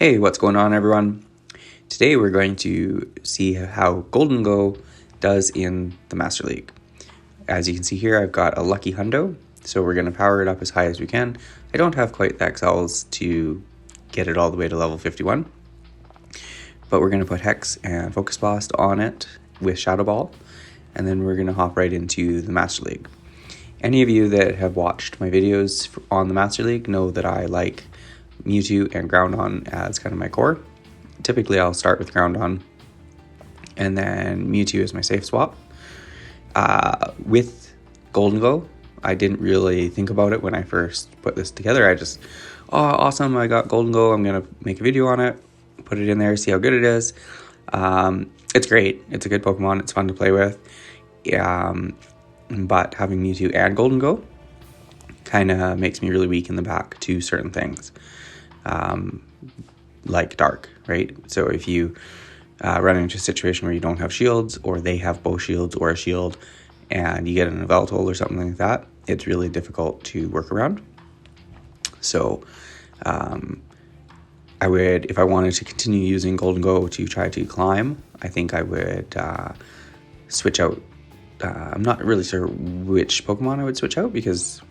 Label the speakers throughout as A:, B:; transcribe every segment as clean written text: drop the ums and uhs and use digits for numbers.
A: Hey, what's going on, everyone? Today we're going to see how Gholdengo does in the Master League. As you can see here, I've got a lucky hundo, so we're going to power it up as high as we can. I don't have quite the XLs to get it all the way to level 51, but we're going to put Hex and Focus Blast on it with Shadow Ball, and then we're going to hop right into the Master League. Any of you that have watched my videos on the Master League know that I like Mewtwo and Groudon as kind of my core. Typically I'll start with Groudon and then Mewtwo is my safe swap. With Gholdengo, I didn't really think about it when I first put this together. I just, awesome, I got Gholdengo, I'm going to make a video on it, put it in there, see how good it is. It's great, it's a good Pokemon, it's fun to play with. But having Mewtwo and Gholdengo kind of makes me really weak in the back to certain things. Like Dark, right? So if you run into a situation where you don't have shields, or they have both shields or a shield, and you get an Yveltal or something like that, it's really difficult to work around. So I would, if I wanted to continue using Gholdengo to try to climb, I think I would switch out. I'm not really sure which Pokemon I would switch out, because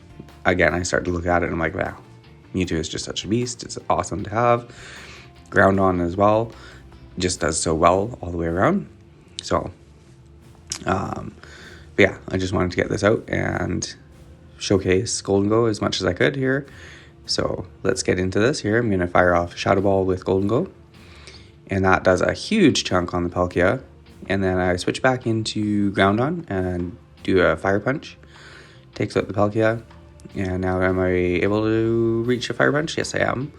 A: again, I start to look at it and I'm like, wow, Mewtwo is just such a beast. It's awesome to have. Groudon as well just does so well all the way around. So, but yeah, I just wanted to get this out and showcase Gholdengo as much as I could here. So let's get into this here. I'm going to fire off Shadow Ball with Gholdengo, and that does a huge chunk on the Palkia. And then I switch back into Groudon and do a Fire Punch. Takes out the Palkia. And now am I able to reach a Fire Punch? Yes, I am.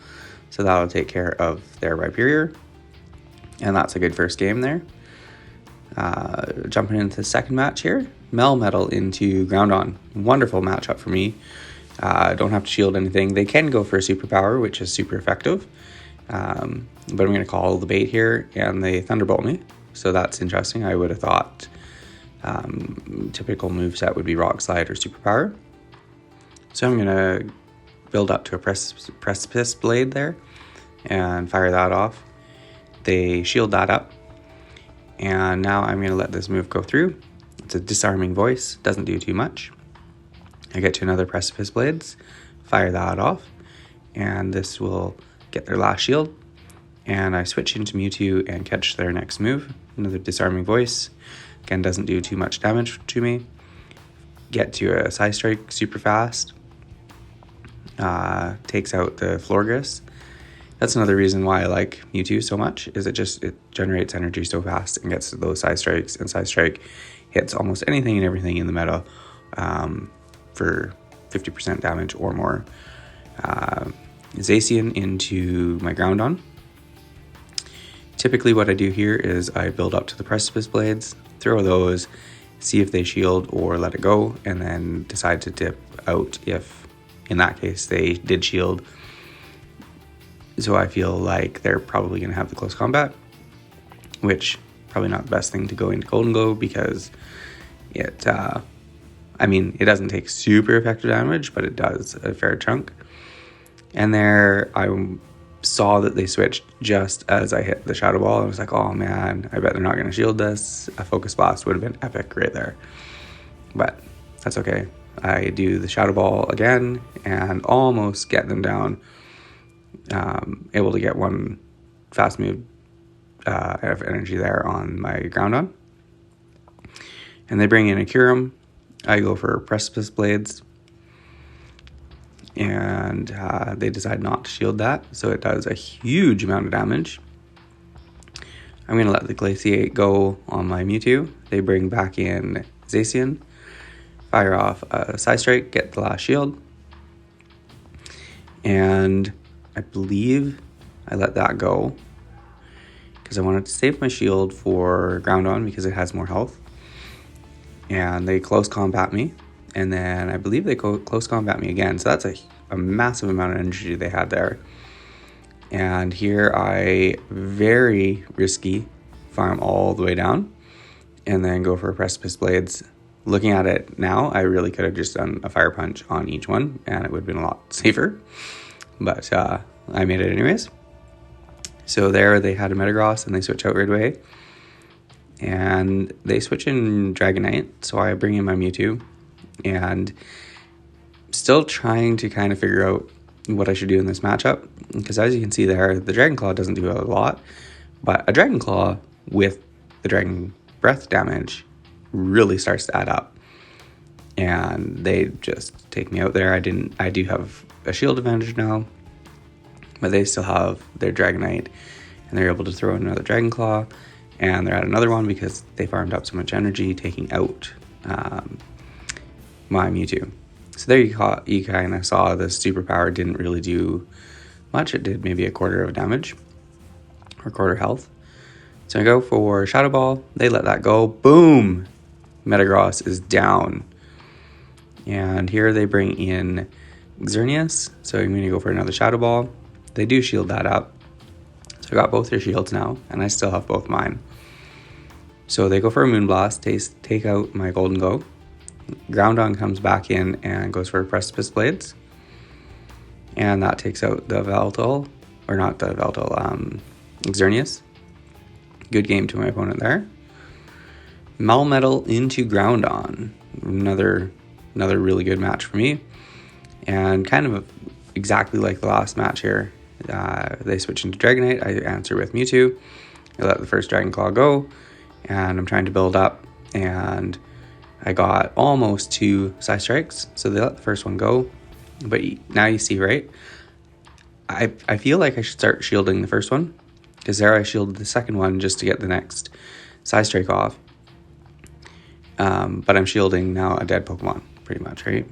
A: So that'll take care of their Rhyperior. And that's a good first game there. Jumping into the second match here. Melmetal into Groudon. Wonderful matchup for me. Don't have to shield anything. They can go for a superpower, which is super effective. But I'm going to call the bait here, and they Thunderbolt me. So that's interesting. I would have thought typical moveset would be Rock Slide or Superpower. So I'm going to build up to a Precipice Blade there and fire that off. They shield that up. And now I'm going to let this move go through. It's a Disarming Voice, doesn't do too much. I get to another Precipice Blades, fire that off, and this will get their last shield. And I switch into Mewtwo and catch their next move. Another Disarming Voice. Again, doesn't do too much damage to me. Get to a Psy Strike super fast. Takes out the Florges. That's another reason why I like Mewtwo so much, is it generates energy so fast and gets to those Psy Strikes, and Psy Strike hits almost anything and everything in the meta for 50% damage or more. Zacian into my Groudon. Typically what I do here is I build up to the Precipice Blades, throw those, see if they shield or let it go, and then decide to dip out if, in that case, they did shield. So I feel like they're probably going to have the close combat, which probably not the best thing to go into Gholdengo, because it doesn't take super effective damage, but it does a fair chunk. And there I saw that they switched just as I hit the Shadow Ball. I was like, oh man, I bet they're not going to shield this. A Focus Blast would have been epic right there. But that's okay. I do the Shadow Ball again and almost get them down. Able to get one fast move of energy there on my Groudon. And they bring in a Kyurem. I go for Precipice Blades. And they decide not to shield that, so it does a huge amount of damage. I'm going to let the Glaciate go on my Mewtwo. They bring back in Zacian, fire off a Psy Strike, get the last shield. And I believe I let that go because I wanted to save my shield for Groudon because it has more health. And they close combat me. And then I believe they close combat me again. So that's a massive amount of energy they had there. And here I very risky farm all the way down and then go for Precipice Blades. Looking at it now, I really could have just done a Fire Punch on each one and it would have been a lot safer. But I made it anyways. So there they had a Metagross and they switch out right away. And they switch in Dragonite, so I bring in my Mewtwo. And still trying to kind of figure out what I should do in this matchup. Because as you can see there, the Dragon Claw doesn't do a lot. But a Dragon Claw with the Dragon Breath damage really starts to add up. And they just take me out there. I do have a shield advantage now. But they still have their Dragonite. And they're able to throw in another Dragon Claw. And they're at another one because they farmed up so much energy, taking out my Mewtwo. So there you kind of saw the superpower didn't really do much. It did maybe a quarter of damage or quarter health. So I go for Shadow Ball. They let that go. Boom! Metagross is down. And here they bring in Xerneas. So I'm going to go for another Shadow Ball. They do shield that up. So I got both their shields now, and I still have both mine. So they go for a Moonblast, take out my Gholdengo. Groudon comes back in and goes for Precipice Blades. And that takes out the Xerneas. Good game to my opponent there. Melmetal into Groudon. Another really good match for me. And kind of exactly like the last match here. They switch into Dragonite. I answer with Mewtwo. I let the first Dragon Claw go. And I'm trying to build up. And I got almost 2 Psy Strikes. So they let the first one go. But now you see, right? I feel like I should start shielding the first one. Because there I shielded the second one just to get the next Psy Strike off. But I'm shielding now a dead Pokemon, pretty much, right?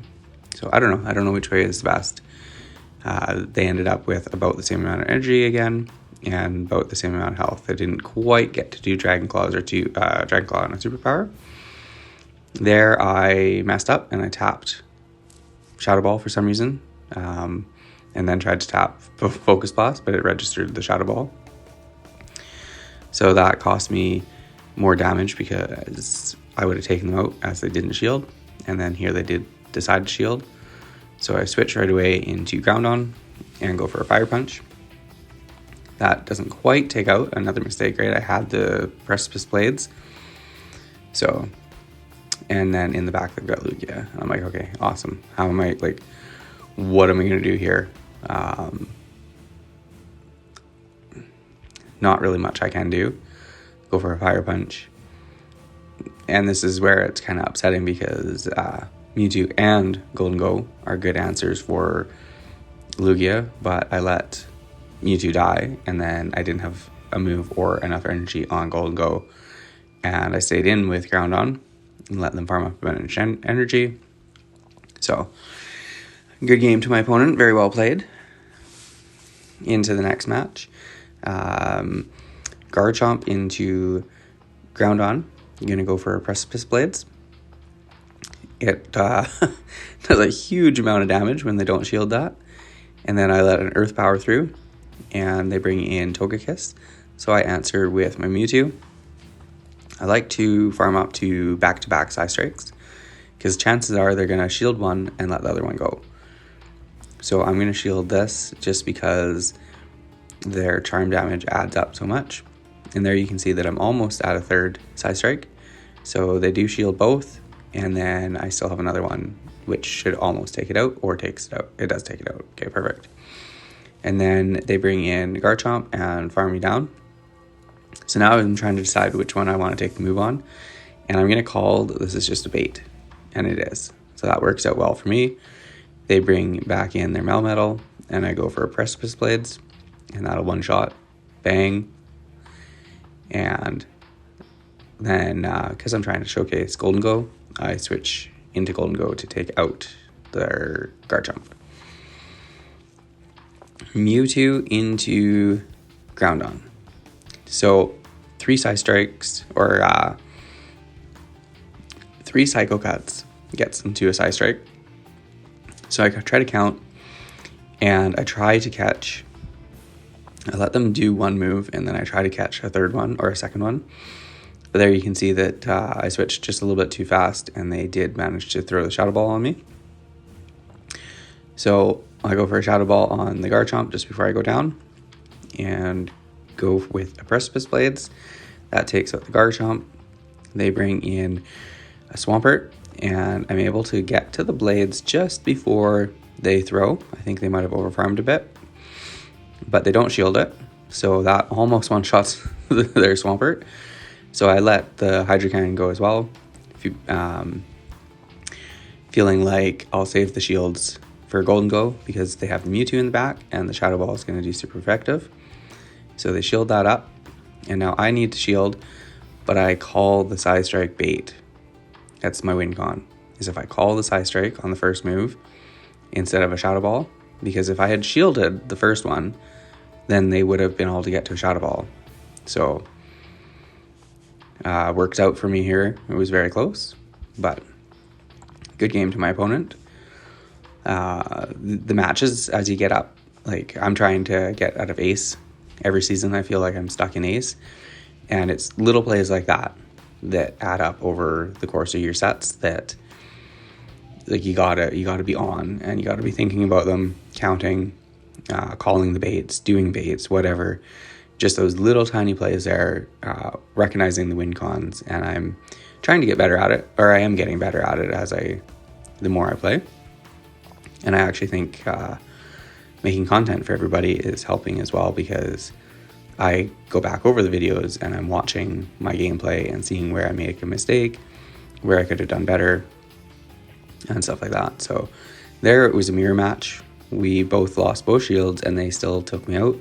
A: So I don't know. I don't know which way is the best. They ended up with about the same amount of energy again. And about the same amount of health. They didn't quite get to do Dragon Claws or Dragon Claw on a superpower. There I messed up and I tapped Shadow Ball for some reason. And then tried to tap Focus Blast, but it registered the Shadow Ball. So that cost me more damage because I would have taken them out as they didn't shield. And then here they did decide to shield. So I switch right away into Groudon and go for a Fire Punch. That doesn't quite take out. Another mistake, right? I had the Precipice Blades. So, and then in the back I've got Lugia. And I'm like, okay, awesome. How am I, what am I going to do here? Not really much I can do. Go for a Fire Punch. And this is where it's kind of upsetting because Mewtwo and Gholdengo are good answers for Lugia, but I let Mewtwo die, and then I didn't have a move or enough energy on Gholdengo, and I stayed in with Groudon and let them farm up a bunch of energy. So, good game to my opponent, very well played. Into the next match. Garchomp into Groudon. I'm going to go for Precipice Blades. It does a huge amount of damage when they don't shield that. And then I let an Earth Power through. And they bring in Togekiss. So I answer with my Mewtwo. I like to farm up to back-to-back Psy Strikes. Because chances are they're going to shield one and let the other one go. So I'm going to shield this just because their charm damage adds up so much. And there you can see that I'm almost at a third Psy Strike. So they do shield both. And then I still have another one, which should almost take it out or takes it out. It does take it out. Okay, perfect. And then they bring in Garchomp and farm me down. So now I'm trying to decide which one I want to take the move on. And I'm going to call this is just a bait. And it is. So that works out well for me. They bring back in their Melmetal. And I go for Precipice Blades. And that'll one-shot. Bang. And then, because I'm trying to showcase Gholdengo, I switch into Gholdengo to take out their Garchomp. Mewtwo into Groudon. So 3 Psy Strikes, or 3 Psycho Cuts gets them to a Psy Strike. So I try to count, and I try to catch. I let them do one move, and then I try to catch a third one or a second one. But there you can see that I switched just a little bit too fast, and they did manage to throw the Shadow Ball on me. So I go for a Shadow Ball on the Garchomp just before I go down. And go with a Precipice Blades. That takes out the Garchomp. They bring in a Swampert, and I'm able to get to the Blades just before they throw. I think they might have overfarmed a bit, but they don't shield it, so that almost one-shots their Swampert. So I let the Hydro Cannon go as well, feeling like I'll save the shields for Gholdengo because they have the Mewtwo in the back, and the Shadow Ball is going to do super effective. So they shield that up, and now I need to shield, but I call the Psy Strike bait. That's my win con, is if I call the Psy Strike on the first move instead of a Shadow Ball, because if I had shielded the first one, then they would have been able to get to a Shadow Ball. So, worked out for me here. It was very close, but good game to my opponent. The matches, as you get up, like I'm trying to get out of Ace. Every season I feel like I'm stuck in Ace, and it's little plays like that that add up over the course of your sets that like you gotta be on, and you gotta be thinking about them, counting, calling the baits, doing baits, whatever. Just those little tiny plays there, recognizing the win cons, and I'm trying to get better at it, or I am getting better at it the more I play. And I actually think making content for everybody is helping as well, because I go back over the videos and I'm watching my gameplay and seeing where I make a mistake, where I could have done better, and stuff like that. So there it was a mirror match. We both lost both shields and they still took me out.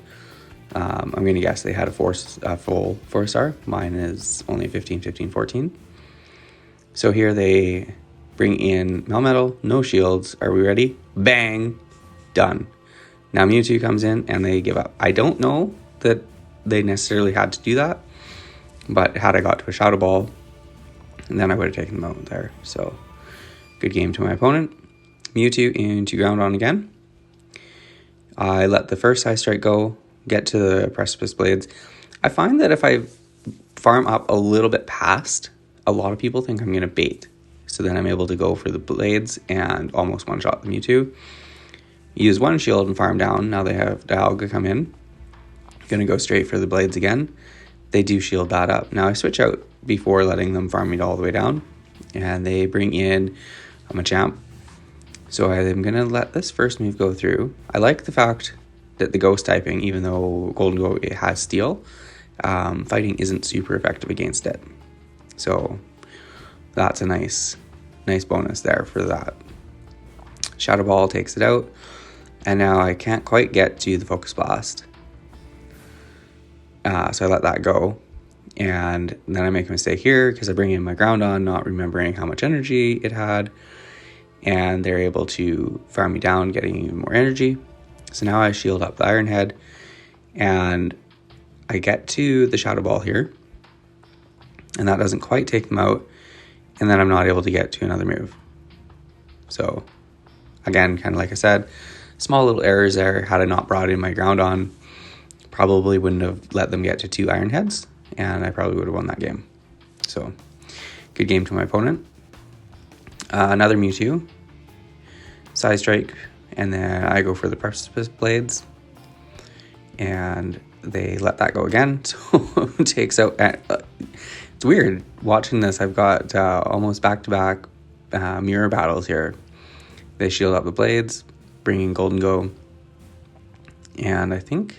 A: I'm going to guess they had a full 4-star. Mine is only 15, 15, 14. So here they bring in Melmetal, no shields. Are we ready? Bang! Done. Now Mewtwo comes in and they give up. I don't know that they necessarily had to do that, but had I got to a Shadow Ball, then I would have taken them out there. So good game to my opponent. Mewtwo into Groundon again. I let the first High Strike go, get to the Precipice Blades. I find that if I farm up a little bit past, a lot of people think I'm going to bait. So then I'm able to go for the Blades and almost one-shot the Mewtwo. Use one shield and farm down. Now they have Dialga come in. Going to go straight for the Blades again. They do shield that up. Now I switch out before letting them farm me all the way down. And they bring in a Machamp. So I'm going to let this first move go through. I like the fact that the Ghost typing, even though Gholdengo it has Steel, fighting isn't super effective against it. So that's a nice bonus there for that. Shadow Ball takes it out. And now I can't quite get to the Focus Blast. So I let that go. And then I make a mistake here because I bring in my Groundon, not remembering how much energy it had. And they're able to farm me down, getting even more energy. So now I shield up the Iron Head. And I get to the Shadow Ball here. And that doesn't quite take them out. And then I'm not able to get to another move. So again, kind of like I said, small little errors there. Had I not brought in my Groundon, probably wouldn't have let them get to 2 Iron Heads, and I probably would have won that game. So good game to my opponent. Another Mewtwo, Psy Strike, and then I go for the Precipice Blades, and they let that go again. So it takes out. It's weird watching this. I've got almost back-to-back mirror battles here. They shield up the Blades, bringing Gholdengo, and I think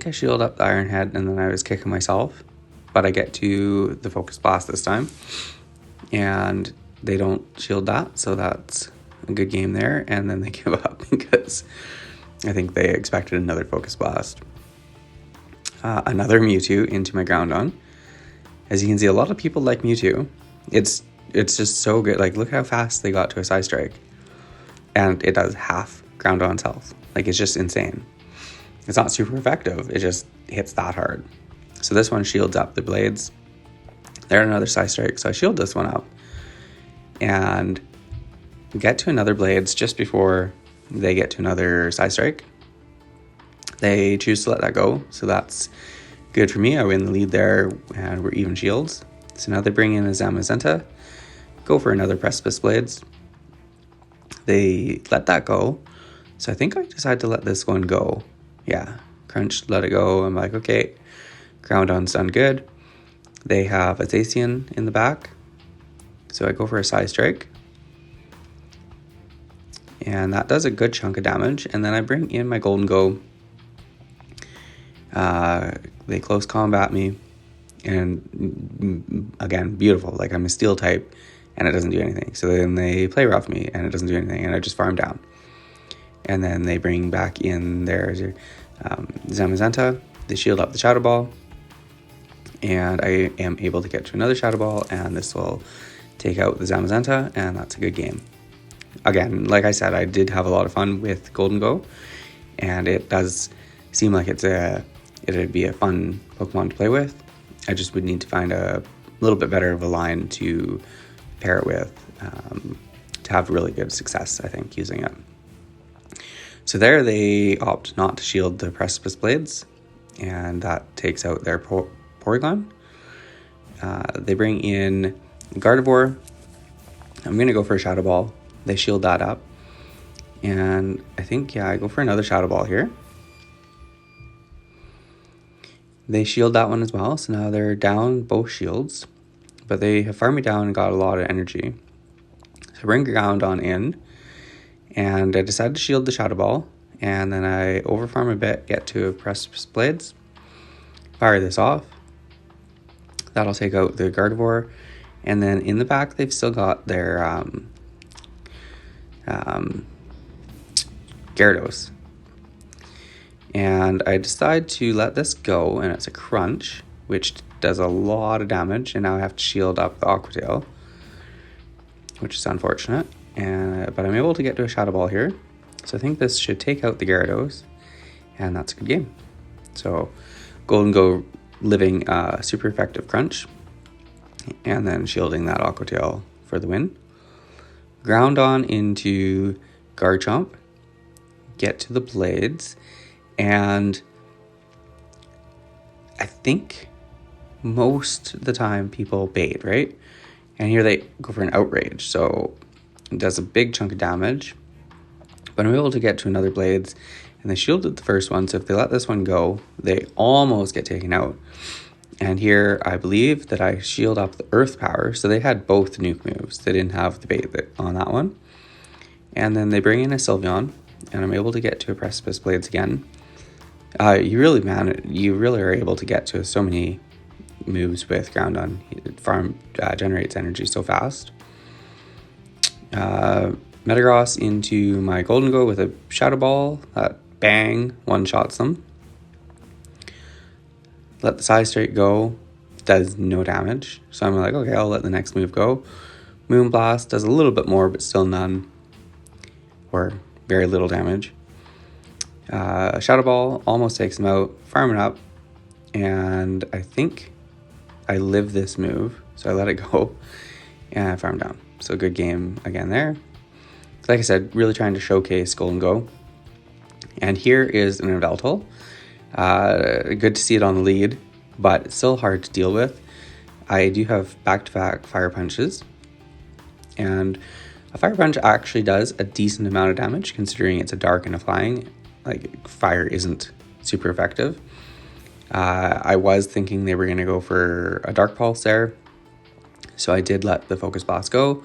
A: I shield up the Iron Head, and then I was kicking myself, but I get to the Focus Blast this time, and they don't shield that, so that's a good game there. And then they give up because I think they expected another Focus Blast. Another Mewtwo into my Groundon. As you can see, a lot of people like Mewtwo. It's just so good. Like, look how fast they got to a Psy Strike. And it does half Groundon's health. Like, it's just insane. It's not super effective. It just hits that hard. So this one shields up the Blades. They're another Psy Strike, so I shield this one up. And get to another Blades just before they get to another Psy Strike. They choose to let that go, so that's good for me. I win the lead there, and we're even shields. So now they bring in a Zamazenta, go for another Precipice Blades. They let that go, so I think I decided to let this one go. Yeah, crunch, let it go. I'm like, okay, Groudon's done good. They have a Zacian in the back, so I go for a Psy Strike. And that does a good chunk of damage. And then I bring in my Gholdengo. They close combat me. And again, beautiful. Like, I'm a steel type and it doesn't do anything. So then they play rough me and it doesn't do anything. And I just farm down. And then they bring back in their Zamazenta. They shield up the Shadow Ball. And I am able to get to another Shadow Ball. And this will take out the Zamazenta. And that's a good game. Again, like I said, I did have a lot of fun with Gholdengo, and it does seem like it'd be a fun Pokemon to play with. I just would need to find a little bit better of a line to pair it with to have really good success, I think, using it. So there they opt not to shield the Precipice Blades, and that takes out their Porygon. They bring in Gardevoir. I'm going to go for a Shadow Ball. They shield that up. And I think, I go for another Shadow Ball here. They shield that one as well. So now they're down both shields. But they have farmed me down and got a lot of energy. So bring Groudon in. And I decided to shield the Shadow Ball. And then I overfarm a bit, get to a Precipice Blades. Fire this off. That'll take out the Gardevoir. And then in the back, they've still got their Gyarados. And I decide to let this go, and it's a crunch, which does a lot of damage, and now I have to shield up the Aqua Tail, which is unfortunate. But I'm able to get to a Shadow Ball here, so I think this should take out the Gyarados, and that's a good game. So Gholdengo living super effective crunch, and then shielding that Aqua Tail for the win. Groudon into Garchomp, get to the Blades, and I think most of the time people bait, right? And here they go for an Outrage, so it does a big chunk of damage, but I'm able to get to another Blades, and they shielded the first one, so if they let this one go, they almost get taken out. And here, I believe that I shield up the Earth Power, so they had both nuke moves. They didn't have the bait on that one. And then they bring in a Sylveon, and I'm able to get to a Precipice Blades again. You really are able to get to so many moves with Groudon. It generates energy so fast. Metagross into my Gholdengo with a Shadow Ball. Bang, one-shots them. Let the Psy Strike go. Does no damage. So I'm like, okay, I'll let the next move go. Moonblast does a little bit more, but still none. Or very little damage. Shadow Ball almost takes him out. Farm it up. And I think I live this move. So I let it go. And I farm down. So good game again there. Like I said, really trying to showcase Gholdengo. And here is an Yveltal. Good to see it on the lead, but it's still hard to deal with. I do have back-to-back Fire Punches, and a Fire Punch actually does a decent amount of damage considering it's a dark and a flying. Like, fire isn't super effective. I was thinking they were going to go for a Dark Pulse there, so I did let the Focus Blast go,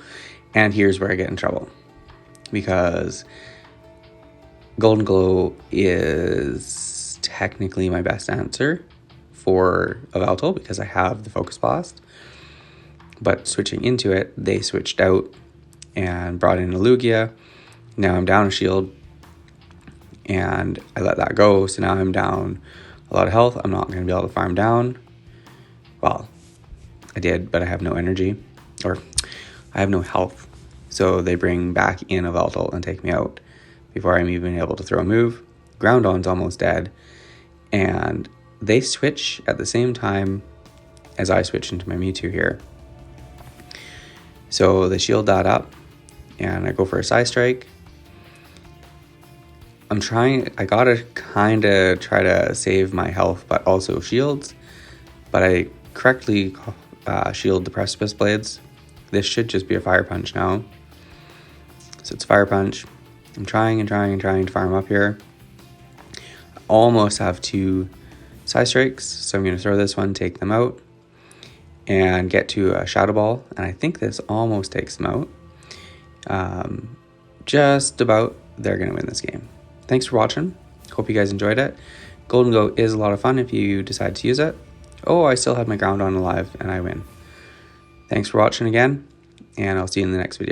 A: and here's where I get in trouble, because Gholdengo is technically my best answer for Yveltal because I have the Focus Blast. But switching into it, they switched out and brought in a Lugia. Now I'm down a shield and I let that go. So now I'm down a lot of health. I'm not going to be able to farm down. Well, I did, but I have no energy, or I have no health. So they bring back in Yveltal and take me out before I'm even able to throw a move. Groudon's almost dead. And they switch at the same time as I switch into my Mewtwo here. So they shield that up, and I go for a Psy Strike. I gotta kind of try to save my health, but also shields. But I correctly shield the Precipice Blades. This should just be a Fire Punch now. So it's Fire Punch. I'm trying to farm up here. almost have 2 side strikes, so I'm going to throw this one, take them out, and get to a Shadow Ball, and I think this almost takes them out. Just about. They're going to win this game. Thanks for watching. Hope you guys enjoyed it. Gholdengo is a lot of fun if you decide to use it. Oh, I still have my Ground on alive, and I win. Thanks for watching again, and I'll see you in the next video.